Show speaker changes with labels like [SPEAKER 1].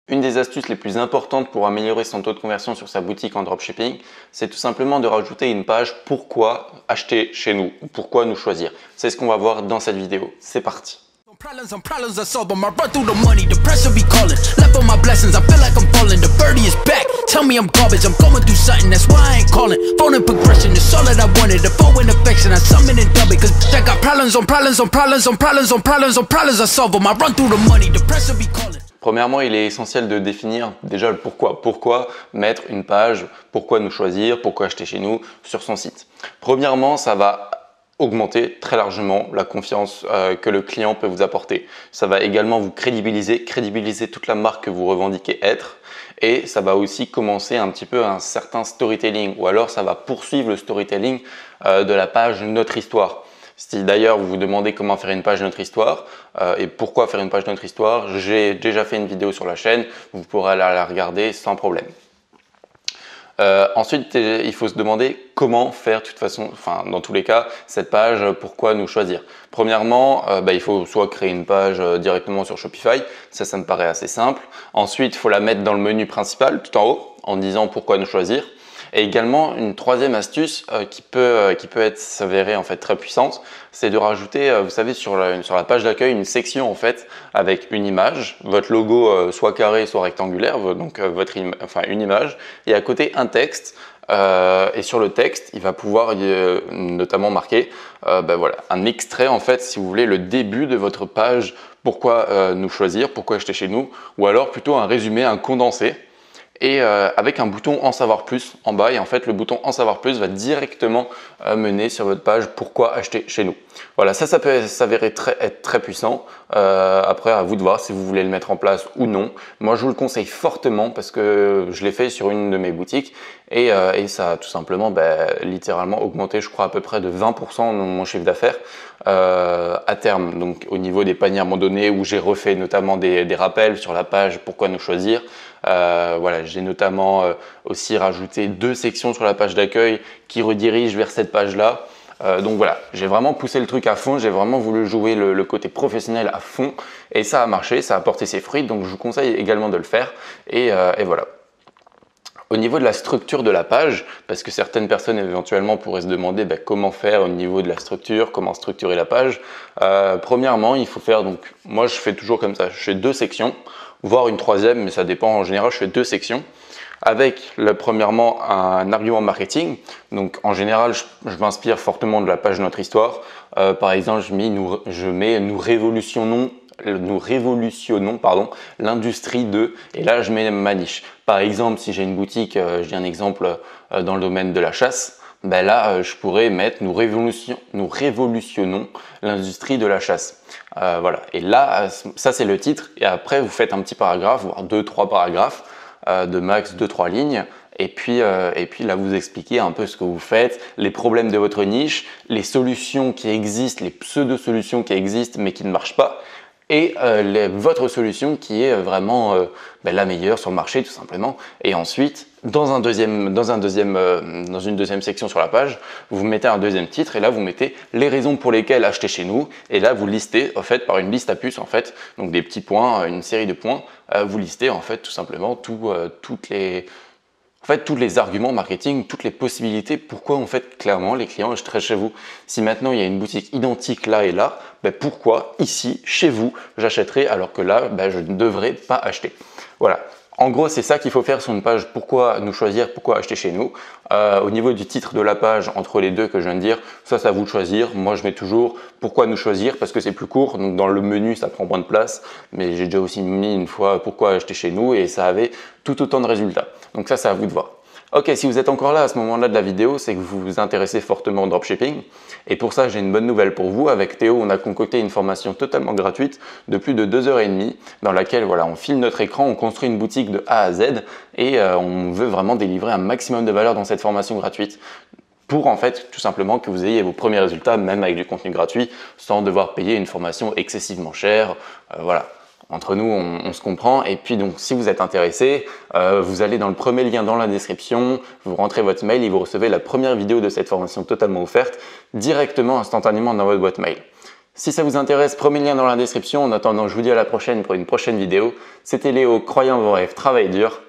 [SPEAKER 1] Une des astuces les plus importantes pour améliorer son taux de conversion sur sa boutique en dropshipping, c'est tout simplement de rajouter une page « Pourquoi acheter chez nous » ou « Pourquoi nous choisir ». C'est ce qu'on va voir dans cette vidéo. C'est parti.
[SPEAKER 2] Problems I solve them. I run through the money, the pressure be calling. Left on my blessings, I feel like I'm falling. The birdie is back. Tell me I'm garbage, I'm going through something. That's why I ain't calling. Phone and progression is all that I wanted. The phone and affection, I summon and dub it. Cause I got problems on problems on problems on problems on problems on problems I solve them. I run through the money, the pressure be calling.
[SPEAKER 1] Premièrement, il est essentiel de définir déjà le pourquoi. Pourquoi mettre une page, pourquoi nous choisir, pourquoi acheter chez nous sur son site. Premièrement, ça va augmenter très largement la confiance que le client peut vous apporter. Ça va également vous crédibiliser toute la marque que vous revendiquez être, et ça va aussi commencer un petit peu un certain storytelling, ou alors ça va poursuivre le storytelling de la page Notre Histoire. Si d'ailleurs vous vous demandez comment faire une page Notre Histoire et pourquoi faire une page Notre Histoire, j'ai déjà fait une vidéo sur la chaîne, vous pourrez aller la regarder sans problème. Ensuite, il faut se demander comment faire, de toute façon, enfin dans tous les cas, cette page, pourquoi nous choisir. Premièrement, il faut soit créer une page directement sur Shopify, ça me paraît assez simple. Ensuite, il faut la mettre dans le menu principal, tout en haut, en disant pourquoi nous choisir. Et également, une troisième astuce qui peut s'avérer en fait très puissante, c'est de rajouter, vous savez, sur la page d'accueil, une section en fait avec une image, votre logo soit carré, soit rectangulaire, donc une image, et à côté un texte. Et sur le texte, il va pouvoir notamment marquer un extrait en fait, si vous voulez, le début de votre page, pourquoi nous choisir, pourquoi acheter chez nous, ou alors plutôt un résumé, un condensé. Et avec un bouton en savoir plus en bas, et en fait le bouton en savoir plus va directement mener sur votre page pourquoi acheter chez nous. Voilà, ça peut s'avérer être très puissant. Après, à vous de voir si vous voulez le mettre en place ou non. Moi je vous le conseille fortement parce que je l'ai fait sur une de mes boutiques et ça a tout simplement littéralement augmenté, je crois, à peu près de 20% mon chiffre d'affaires à terme. Donc au niveau des paniers abandonnés, où j'ai refait notamment des rappels sur la page pourquoi nous choisir. Voilà, j'ai notamment aussi rajouté 2 sections sur la page d'accueil qui redirigent vers cette page-là. Donc voilà, j'ai vraiment poussé le truc à fond, j'ai vraiment voulu jouer le côté professionnel à fond et ça a marché, ça a porté ses fruits, donc je vous conseille également de le faire et voilà. Au niveau de la structure de la page, parce que certaines personnes éventuellement pourraient se demander comment faire au niveau de la structure, comment structurer la page. Premièrement, il faut faire, donc moi je fais toujours comme ça, je fais 2 sections, voire une troisième, mais ça dépend, en général je fais 2 sections. Avec premièrement un argument marketing, donc en général je m'inspire fortement de la page Notre Histoire. Par exemple, je mets nous révolutionnons l'industrie de, et là je mets ma niche. Par exemple, si j'ai une boutique, je dis un exemple dans le domaine de la chasse, là je pourrais mettre nous révolutionnons l'industrie de la chasse. Voilà, et là ça c'est le titre, et après vous faites un petit paragraphe, voire 2-3 paragraphes de max 2-3 lignes. Et puis là, vous expliquez un peu ce que vous faites, les problèmes de votre niche, les solutions qui existent, les pseudo-solutions qui existent mais qui ne marchent pas, et votre solution qui est vraiment la meilleure sur le marché tout simplement. Et ensuite, dans une deuxième section sur la page, vous mettez un deuxième titre et là vous mettez les raisons pour lesquelles acheter chez nous, et là vous listez en fait par une liste à puces en fait, donc des petits points, une série de points, vous listez en fait tout simplement tous les arguments marketing, toutes les possibilités, pourquoi en fait clairement les clients achèteraient chez vous. Si maintenant il y a une boutique identique là et là, pourquoi ici, chez vous, j'achèterais alors que là, je ne devrais pas acheter. Voilà. En gros, c'est ça qu'il faut faire sur une page pourquoi nous choisir, pourquoi acheter chez nous. Au niveau du titre de la page, entre les deux que je viens de dire, ça c'est à vous de choisir. Moi, je mets toujours pourquoi nous choisir parce que c'est plus court. Donc dans le menu, ça prend moins de place. Mais j'ai déjà aussi mis une fois pourquoi acheter chez nous et ça avait tout autant de résultats. Donc ça, c'est à vous de voir. Ok, si vous êtes encore là à ce moment-là de la vidéo, c'est que vous vous intéressez fortement au dropshipping. Et pour ça, j'ai une bonne nouvelle pour vous. Avec Théo, on a concocté une formation totalement gratuite de plus de 2h30 dans laquelle on file notre écran, on construit une boutique de A à Z et on veut vraiment délivrer un maximum de valeur dans cette formation gratuite pour en fait tout simplement que vous ayez vos premiers résultats, même avec du contenu gratuit, sans devoir payer une formation excessivement chère. Voilà. Entre nous, on se comprend. Et puis donc, si vous êtes intéressé, vous allez dans le premier lien dans la description, vous rentrez votre mail et vous recevez la première vidéo de cette formation totalement offerte directement, instantanément dans votre boîte mail. Si ça vous intéresse, prenez le lien dans la description. En attendant, je vous dis à la prochaine pour une prochaine vidéo. C'était Léo, croyez en vos rêves, travaillez dur